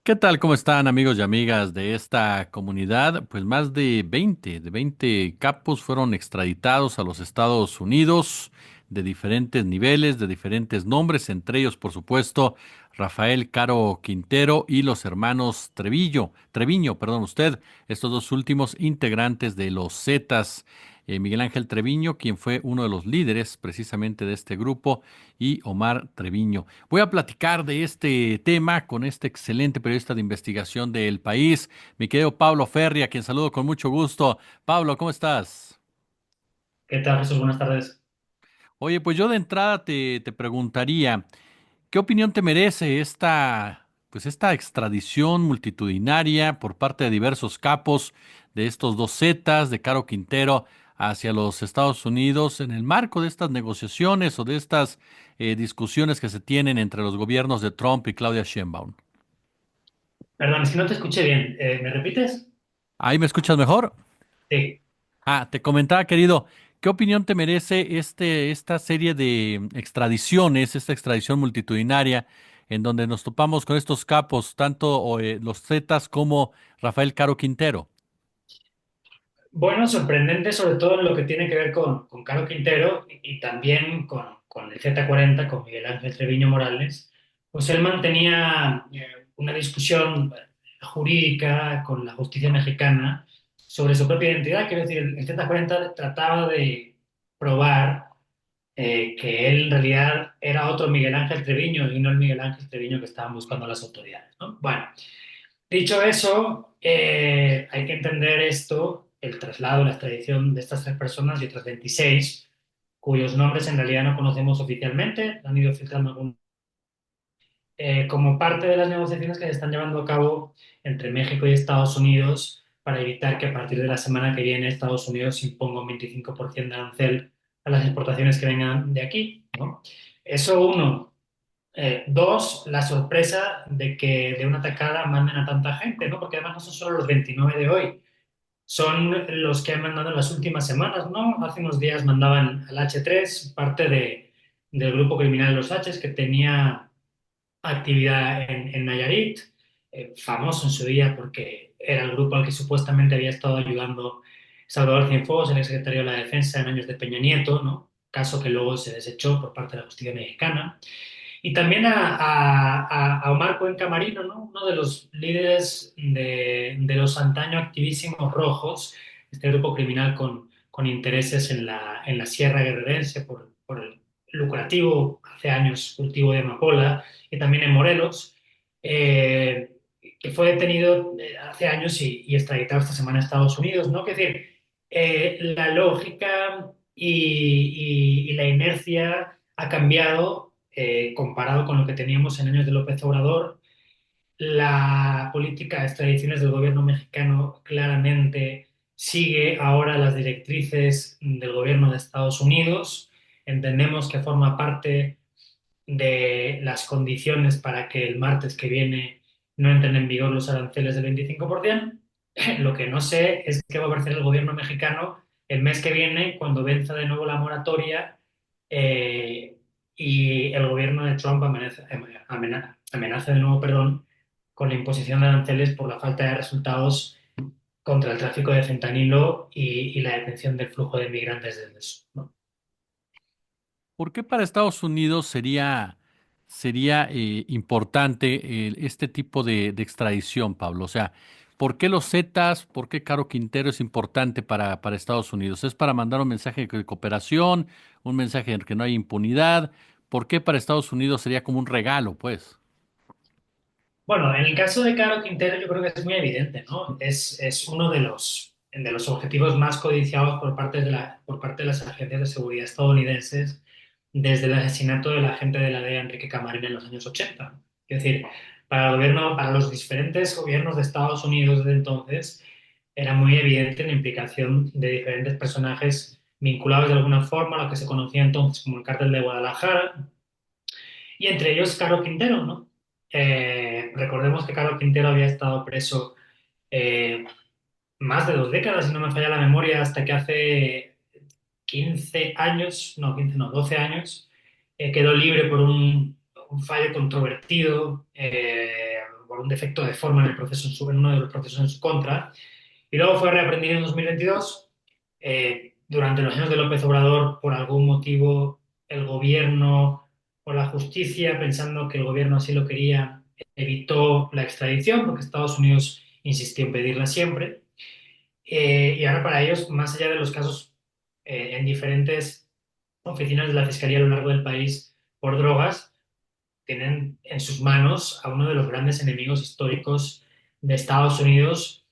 ¿Qué tal? ¿Cómo están amigos y amigas de esta comunidad? Pues más de 20 capos fueron extraditados a los Estados Unidos de diferentes niveles, de diferentes nombres, entre ellos, por supuesto, Rafael Caro Quintero y los hermanos Treviño, perdón usted, estos dos últimos integrantes de los Zetas. Miguel Ángel Treviño, quien fue uno de los líderes precisamente de este grupo, y Omar Treviño. Voy a platicar de este tema con este excelente periodista de investigación del país, mi querido Pablo Ferri, a quien saludo con mucho gusto. Pablo, ¿cómo estás? ¿Qué tal, Jesús? Buenas tardes. Oye, pues yo de entrada te preguntaría, ¿qué opinión te merece esta extradición multitudinaria por parte de diversos capos de estos dos Zetas, de Caro Quintero, hacia los Estados Unidos en el marco de estas negociaciones o de estas discusiones que se tienen entre los gobiernos de Trump y Claudia Sheinbaum? Perdón, es que no te escuché bien. ¿Me repites? ¿Ahí me escuchas mejor? Sí. Te comentaba, querido, ¿qué opinión te merece esta serie de extradiciones, esta extradición multitudinaria, en donde nos topamos con estos capos, tanto los Zetas como Rafael Caro Quintero? Bueno, sorprendente sobre todo en lo que tiene que ver con Caro Quintero y también con el Z40, con Miguel Ángel Treviño Morales. Pues él mantenía una discusión jurídica con la justicia mexicana sobre su propia identidad. Quiero decir, el Z40 trataba de probar que él en realidad era otro Miguel Ángel Treviño y no el Miguel Ángel Treviño que estaban buscando las autoridades, ¿no? Bueno, dicho eso, hay que entender esto, el traslado, la extradición de estas tres personas y otras 26, cuyos nombres en realidad no conocemos oficialmente, han ido filtrando como parte de las negociaciones que se están llevando a cabo entre México y Estados Unidos para evitar que a partir de la semana que viene Estados Unidos imponga un 25% de arancel a las exportaciones que vengan de aquí, ¿no? Eso uno. Dos, la sorpresa de que de una tacada manden a tanta gente, ¿no? Porque además no son solo los 29 de hoy, son los que han mandado en las últimas semanas, ¿no? Hace unos días mandaban al H3, parte del grupo criminal Los H's, que tenía actividad en Nayarit, famoso en su día porque era el grupo al que supuestamente había estado ayudando Salvador Cienfuegos, el exsecretario de la Defensa en años de Peña Nieto, ¿no? Caso que luego se desechó por parte de la justicia mexicana. Y también a Omar Cuenca Marino, ¿no? Uno de los líderes de los antaño activísimos rojos, este grupo criminal con intereses en la Sierra Guerrerense por el lucrativo, hace años, cultivo de amapola, y también en Morelos, eh, que fue detenido hace años y extraditado esta semana a Estados Unidos, ¿no? Es decir, la lógica y la inercia ha cambiado comparado con lo que teníamos en años de López Obrador. La política de extradiciones del gobierno mexicano claramente sigue ahora las directrices del gobierno de Estados Unidos. Entendemos que forma parte de las condiciones para que el martes que viene no entren en vigor los aranceles del 25%. Lo que no sé es qué va a hacer el gobierno mexicano el mes que viene cuando venza de nuevo la moratoria eh, y el gobierno de Trump amenaza de nuevo, perdón, con la imposición de aranceles por la falta de resultados contra el tráfico de fentanilo y la detención del flujo de migrantes desde eso, ¿no? ¿Por qué para Estados Unidos sería importante este tipo de extradición, Pablo? O sea, ¿por qué los Zetas, por qué Caro Quintero es importante para Estados Unidos? ¿Es para mandar un mensaje de cooperación, un mensaje de que no hay impunidad? ¿Por qué para Estados Unidos sería como un regalo, pues? Bueno, en el caso de Caro Quintero yo creo que es muy evidente, ¿no? Es uno de los objetivos más codiciados por parte de las agencias de seguridad estadounidenses desde el asesinato del agente de la DEA Enrique Camarena en los años 80. Es decir, para el gobierno, para los diferentes gobiernos de Estados Unidos de entonces, era muy evidente la implicación de diferentes personajes vinculados de alguna forma a lo que se conocía entonces como el Cártel de Guadalajara, y entre ellos Caro Quintero, ¿no? Recordemos que Caro Quintero había estado preso eh, más de 2 décadas, si no me falla la memoria, hasta que hace 15 años, no, 15 no, 12 años, quedó libre por un fallo controvertido, por un defecto de forma en el proceso en uno de los procesos en su contra, y luego fue reaprendido en 2022. Durante los años de López Obrador, por algún motivo, el gobierno o la justicia, pensando que el gobierno así lo quería, evitó la extradición, porque Estados Unidos insistió en pedirla siempre. Y ahora para ellos, más allá de los casos en diferentes oficinas de la Fiscalía a lo largo del país por drogas, tienen en sus manos a uno de los grandes enemigos históricos de Estados Unidos,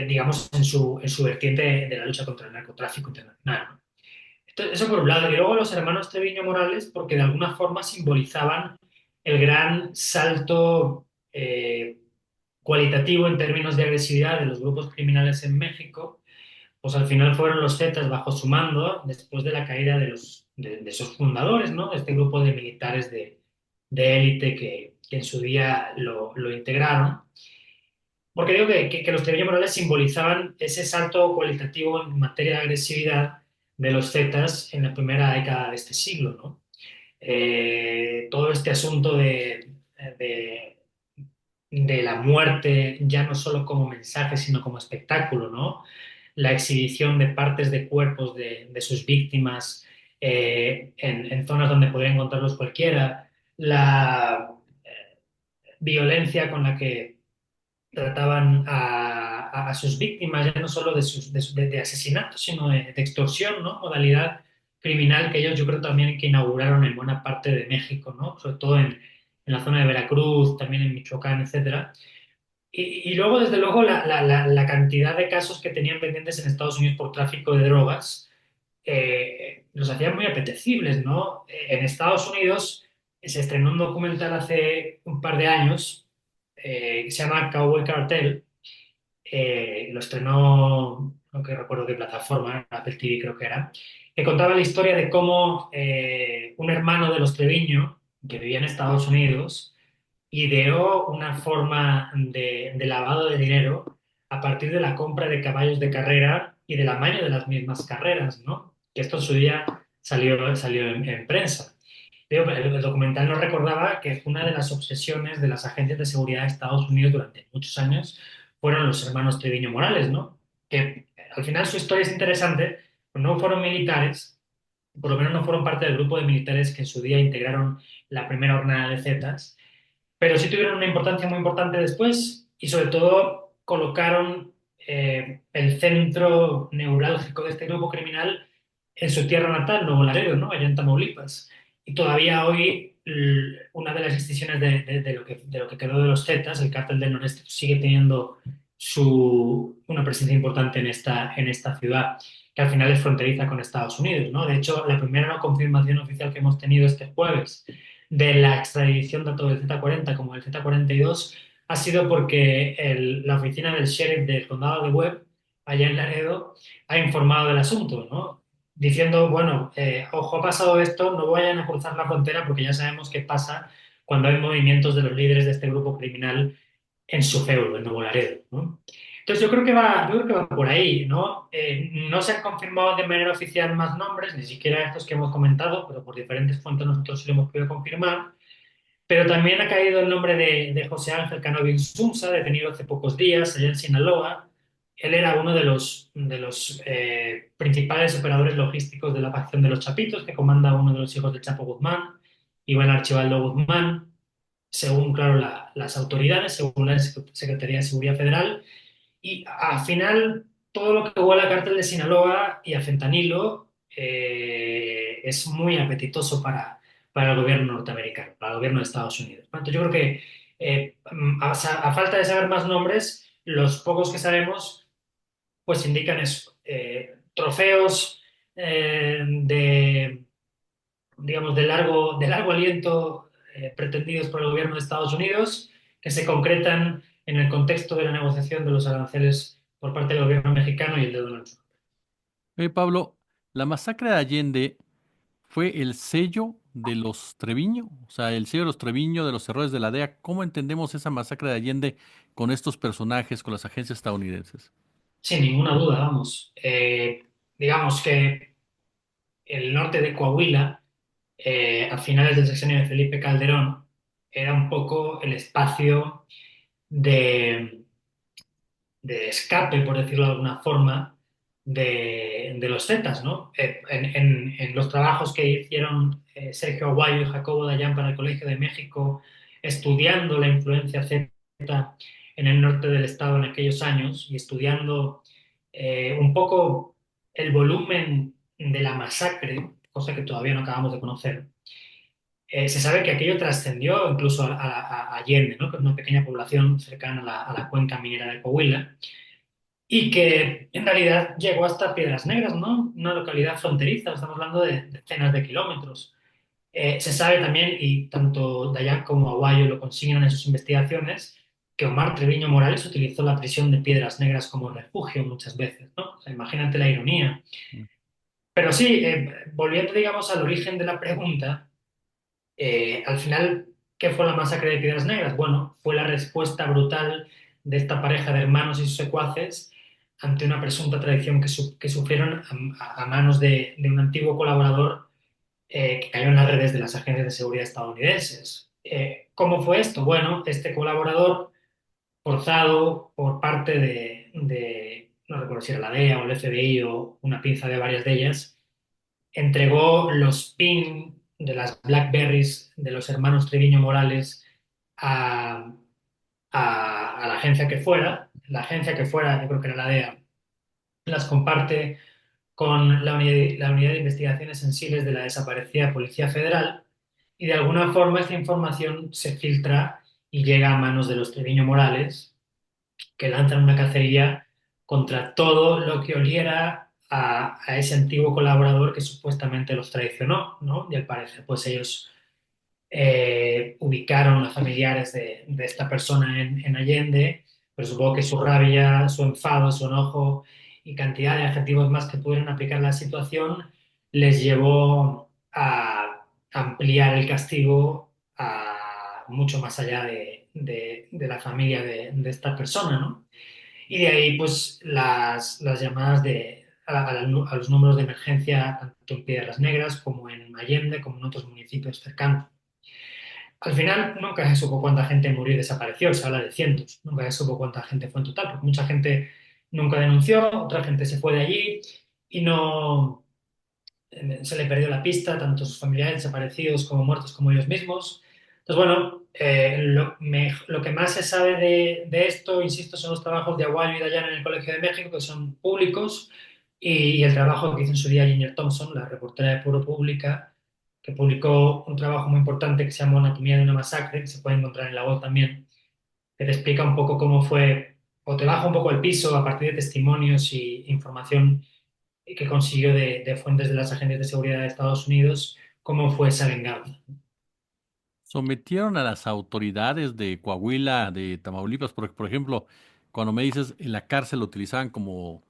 digamos, en su vertiente de la lucha contra el narcotráfico internacional, ¿no? Eso por un lado. Y luego los hermanos Treviño Morales, porque de alguna forma simbolizaban el gran salto cualitativo en términos de agresividad de los grupos criminales en México, pues al final fueron los Zetas bajo su mando después de la caída de sus fundadores, ¿no? De este grupo de militares de élite que en su día lo integraron. Porque digo que los Treviño Morales simbolizaban ese salto cualitativo en materia de agresividad de los Zetas en la primera década de este siglo, ¿no? Todo este asunto de, de la muerte, ya no solo como mensaje, sino como espectáculo, ¿no? La exhibición de partes de cuerpos de sus víctimas en zonas donde podría encontrarlos cualquiera, la violencia con la que trataban a sus víctimas, ya no solo de asesinatos, sino de extorsión, ¿no? Modalidad criminal que ellos yo creo también que inauguraron en buena parte de México, ¿no? Sobre todo en la zona de Veracruz, también en Michoacán, etcétera. Y luego, desde luego, la cantidad de casos que tenían pendientes en Estados Unidos por tráfico de drogas los hacían muy apetecibles, ¿no? En Estados Unidos se estrenó un documental hace un par de años que se llama Cowboy Cartel. Lo estrenó, no que recuerdo qué plataforma, Apple TV creo que era, que contaba la historia de cómo un hermano de los Treviño, que vivía en Estados Unidos, ideó una forma de lavado de dinero a partir de la compra de caballos de carrera y del amaño de las mismas carreras, ¿no? Que esto en su día salió en prensa. Pero el documental nos recordaba que una de las obsesiones de las agencias de seguridad de Estados Unidos durante muchos años fueron los hermanos Treviño Morales, ¿no? Que al final su historia es interesante, pues no fueron militares, por lo menos no fueron parte del grupo de militares que en su día integraron la primera hornada de Zetas, pero sí tuvieron una importancia muy importante después y sobre todo colocaron el centro neurálgico de este grupo criminal en su tierra natal, Nuevo Laredo, ¿no? Allá en Tamaulipas. Y todavía hoy una de las decisiones de lo que quedó de los Zetas, el cártel del Noreste, sigue teniendo una presencia importante en esta ciudad, que al final es fronteriza con Estados Unidos, ¿no? De hecho, la primera no confirmación oficial que hemos tenido este jueves de la extradición tanto del Z40 como del Z42 ha sido porque la oficina del sheriff del condado de Webb, allá en Laredo, ha informado del asunto, ¿no? Diciendo, bueno, ojo, ha pasado esto, no vayan a cruzar la frontera porque ya sabemos qué pasa cuando hay movimientos de los líderes de este grupo criminal en su feudo, en Nuevo Laredo, ¿no? Entonces yo creo que va por ahí, ¿no? No se han confirmado de manera oficial más nombres, ni siquiera estos que hemos comentado, pero por diferentes fuentes nosotros sí lo hemos podido confirmar. Pero también ha caído el nombre de José Ángel Cano Insunza, detenido hace pocos días allá en Sinaloa. Él era uno de los principales operadores logísticos de la facción de los Chapitos, que comanda uno de los hijos del Chapo Guzmán, Iván Archibaldo Guzmán, según, claro, las autoridades, según la Secretaría de Seguridad Federal. Y al final, todo lo que huele a cártel de Sinaloa y a fentanilo es muy apetitoso para el gobierno norteamericano, para el gobierno de Estados Unidos. Entonces, yo creo que a falta de saber más nombres, los pocos que sabemos, pues indican eso. Trofeos digamos, de largo aliento pretendidos por el gobierno de Estados Unidos, que se concretan en el contexto de la negociación de los aranceles por parte del gobierno mexicano y el de Donald Trump. Oye, Pablo, la masacre de Allende fue el sello de los Treviño, o sea, el sello de los Treviño, de los errores de la DEA. ¿Cómo entendemos esa masacre de Allende con estos personajes, con las agencias estadounidenses? Sin ninguna duda, vamos. Digamos que el norte de Coahuila, a finales del sexenio de Felipe Calderón, era un poco el espacio de, de escape, por decirlo de alguna forma, de los Zetas, ¿no? En los trabajos que hicieron Sergio Aguayo y Jacobo Dayan para el Colegio de México, estudiando la influencia Zeta en el norte del estado en aquellos años y estudiando un poco el volumen de la masacre, cosa que todavía no acabamos de conocer. Se sabe que aquello trascendió incluso a Allende, ¿no? Que es una pequeña población cercana a la cuenca minera de Coahuila, y que en realidad llegó hasta Piedras Negras, ¿no? Una localidad fronteriza, estamos hablando de decenas de kilómetros. Se sabe también, y tanto Dayan como Aguayo lo consignan en sus investigaciones, que Omar Treviño Morales utilizó la prisión de Piedras Negras como refugio muchas veces, ¿no? O sea, imagínate la ironía. Pero sí, volviendo, digamos, al origen de la pregunta, al final, ¿qué fue la masacre de Piedras Negras? Bueno, fue la respuesta brutal de esta pareja de hermanos y sus secuaces ante una presunta traición que sufrieron a manos de un antiguo colaborador que cayó en las redes de las agencias de seguridad estadounidenses. ¿Cómo fue esto? Bueno, este colaborador, forzado por parte no recuerdo si era la DEA o el FBI o una pinza de varias de ellas, entregó los PIN de las BlackBerries de los hermanos Treviño Morales a, a la agencia que fuera. La agencia que fuera, yo creo que era la DEA, las comparte con la unidad de investigaciones sensibles de la desaparecida Policía Federal y de alguna forma esta información se filtra y llega a manos de los Treviño Morales, que lanzan una cacería contra todo lo que oliera a ese antiguo colaborador que supuestamente los traicionó, ¿no? Y al parecer, pues ellos ubicaron a familiares de esta persona en Allende, pero supongo que su rabia, su enfado, su enojo y cantidad de adjetivos más que pudieron aplicar a la situación les llevó a ampliar el castigo a mucho más allá de la familia de esta persona, ¿no? Y de ahí, pues, las llamadas a los números de emergencia, tanto en Piedras Negras como en Allende, como en otros municipios cercanos. Al final, nunca se supo cuánta gente murió y desapareció, se habla de cientos. Nunca se supo cuánta gente fue en total, porque mucha gente nunca denunció, otra gente se fue de allí y no se le perdió la pista, tanto sus familiares desaparecidos como muertos como ellos mismos. Entonces, bueno, lo que más se sabe de esto, insisto, son los trabajos de Aguayo y Dayan en el Colegio de México, que son públicos, y el trabajo que hizo en su día Ginger Thompson, la reportera de Puro Pública, que publicó un trabajo muy importante que se llama Anatomía de una masacre, que se puede encontrar en la web también, que te explica un poco cómo fue, o te baja un poco el piso a partir de testimonios y información que consiguió de fuentes de las agencias de seguridad de Estados Unidos, cómo fue esa venganza. Sometieron a las autoridades de Coahuila, de Tamaulipas, porque, por ejemplo, cuando me dices en la cárcel lo utilizaban como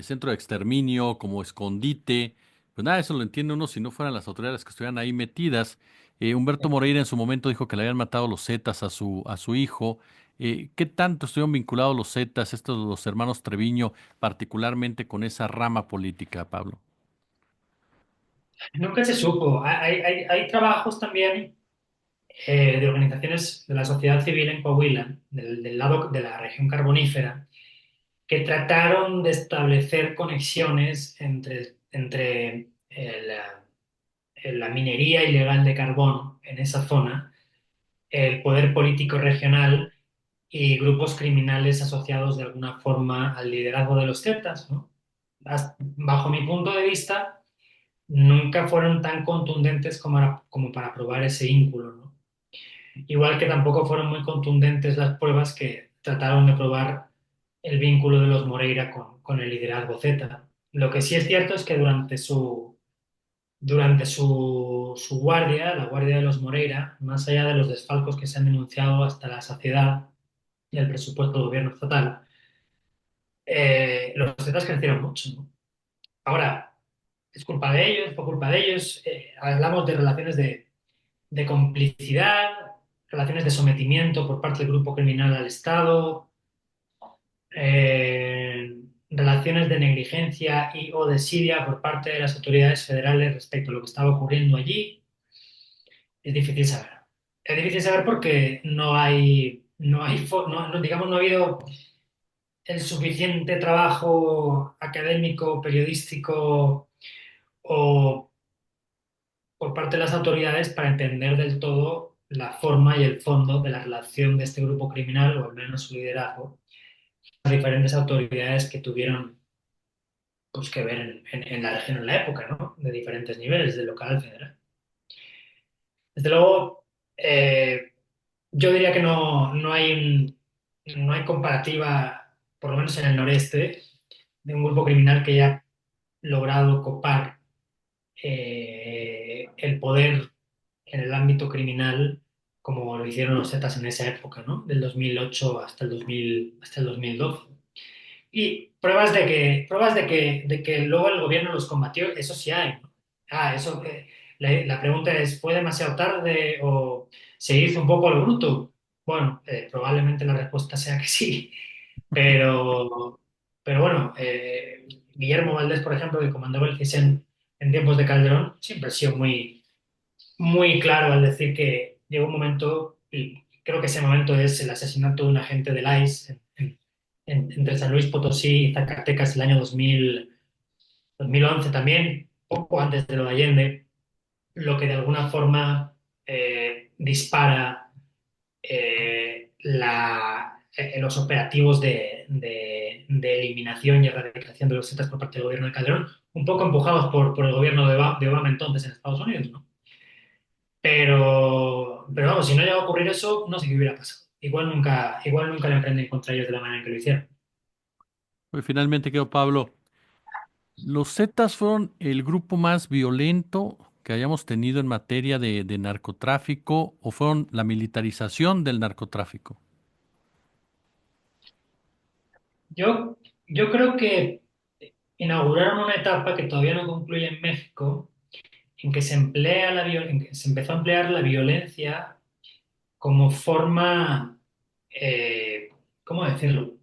centro de exterminio, como escondite, pues nada, eso lo entiende uno si no fueran las autoridades que estuvieran ahí metidas. Humberto Moreira en su momento dijo que le habían matado los Zetas a su hijo. ¿Qué tanto estuvieron vinculados los Zetas, estos los hermanos Treviño, particularmente con esa rama política, Pablo? Nunca se supo. Hay trabajos también de organizaciones de la sociedad civil en Coahuila, del lado de la región carbonífera, que trataron de establecer conexiones entre la minería ilegal de carbón en esa zona, el poder político regional y grupos criminales asociados de alguna forma al liderazgo de los Zetas, ¿no? Bajo mi punto de vista, nunca fueron tan contundentes como para probar ese vínculo, ¿no? Igual que tampoco fueron muy contundentes las pruebas que trataron de probar el vínculo de los Moreira con el liderazgo Z. Lo que sí es cierto es que durante su guardia, la guardia de los Moreira, más allá de los desfalcos que se han denunciado hasta la saciedad y el presupuesto del gobierno estatal, los Zetas crecieron mucho, ¿no? Ahora, es culpa de ellos, fue culpa de ellos. Hablamos de relaciones de complicidad, relaciones de sometimiento por parte del grupo criminal al Estado, relaciones de negligencia y o desidia por parte de las autoridades federales respecto a lo que estaba ocurriendo allí. Es difícil saber. Es difícil saber porque digamos, no ha habido el suficiente trabajo académico, periodístico o por parte de las autoridades para entender del todo la forma y el fondo de la relación de este grupo criminal, o al menos su liderazgo, las diferentes autoridades que tuvieron pues, que ver en la región en la época, ¿no? De diferentes niveles, de local al federal. Desde luego, yo diría que no hay comparativa, por lo menos en el noreste, de un grupo criminal que haya logrado copar el poder en el ámbito criminal como lo hicieron los Zetas en esa época, ¿no? Del 2008 hasta el 2012. Y de que luego el gobierno los combatió, eso sí hay, ¿no? Eso, la pregunta es, ¿fue demasiado tarde o se hizo un poco al bruto? Bueno, probablemente la respuesta sea que sí, pero, pero bueno, Guillermo Valdés, por ejemplo, que comandaba el CISEN en tiempos de Calderón, siempre ha sido muy claro al decir que llegó un momento, y creo que ese momento es el asesinato de un agente del ICE entre San Luis Potosí y Zacatecas el año 2011 también, poco antes de lo de Allende, lo que de alguna forma dispara los operativos de eliminación y erradicación de los Zetas por parte del gobierno de Calderón, un poco empujados por el gobierno de Obama entonces en Estados Unidos, ¿no? Pero vamos, si no llega a ocurrir eso, no sé qué hubiera pasado. Igual nunca le emprenden contra ellos de la manera en que lo hicieron. Pues finalmente quedó Pablo. ¿Los Zetas fueron el grupo más violento que hayamos tenido en materia de narcotráfico o fueron la militarización del narcotráfico? Yo, yo creo que inauguraron una etapa que todavía no concluye en México, en que se empezó a emplear la violencia como forma, eh, ¿cómo decirlo?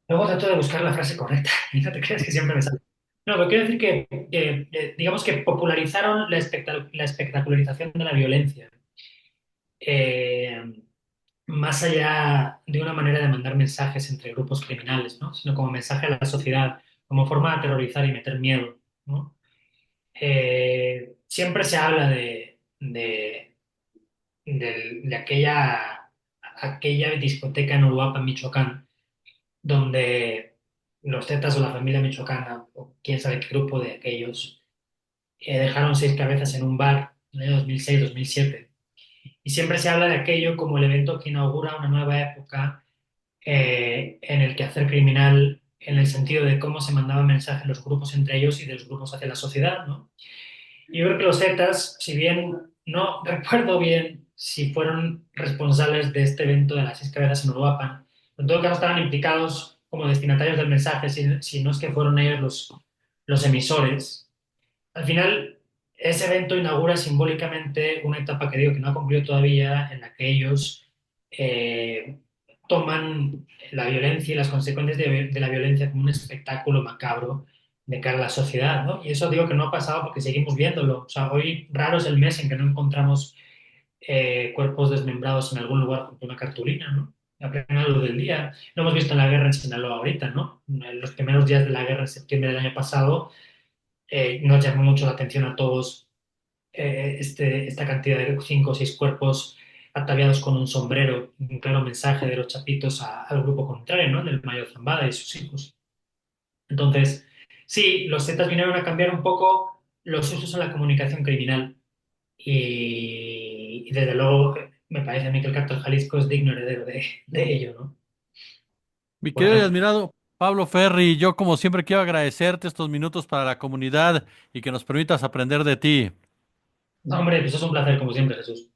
Luego trato de buscar la frase correcta y no te creas que siempre me sale. No, pero quiero decir digamos que popularizaron la espectacularización de la violencia, eh, más allá de una manera de mandar mensajes entre grupos criminales, ¿no? Sino como mensaje a la sociedad, como forma de aterrorizar y meter miedo, ¿no? Siempre se habla de aquella discoteca en Uruapan, Michoacán, donde los Zetas o la familia michoacana, o quién sabe qué grupo de aquellos, dejaron seis cabezas en un bar en el año 2006-2007. Y siempre se habla de aquello como el evento que inaugura una nueva época en el quehacer criminal, en el sentido de cómo se mandaban mensajes los grupos entre ellos y de los grupos hacia la sociedad, ¿no? Y yo creo que los Zetas, si bien no recuerdo bien si fueron responsables de este evento de las seis cabezas en Uruapan, en todo caso estaban implicados como destinatarios del mensaje, si no es que fueron ellos los emisores. Al final, ese evento inaugura simbólicamente una etapa que digo que no ha concluido todavía, en la que ellos eh, toman la violencia y las consecuencias de la violencia como un espectáculo macabro de cara a la sociedad, ¿no? Y eso digo que no ha pasado porque seguimos viéndolo. O sea, hoy raro es el mes en que no encontramos cuerpos desmembrados en algún lugar junto a una cartulina, ¿no? A plena luz del día. Lo hemos visto en la guerra en Sinaloa ahorita, ¿no? En los primeros días de la guerra en septiembre del año pasado nos llamó mucho la atención a todos esta cantidad de cinco o seis cuerpos ataviados con un sombrero, un claro mensaje de los chapitos al grupo contrario, ¿no? Del Mayo Zambada y sus hijos. Entonces, sí, los Zetas vinieron a cambiar un poco los usos en la comunicación criminal y desde luego me parece a mí que el Cártel Jalisco es digno heredero de ello, ¿no? Mi Por querido y ejemplo. admirado Pablo Ferri, yo como siempre quiero agradecerte estos minutos para la comunidad y que nos permitas aprender de ti. No, hombre, pues es un placer como siempre, Jesús.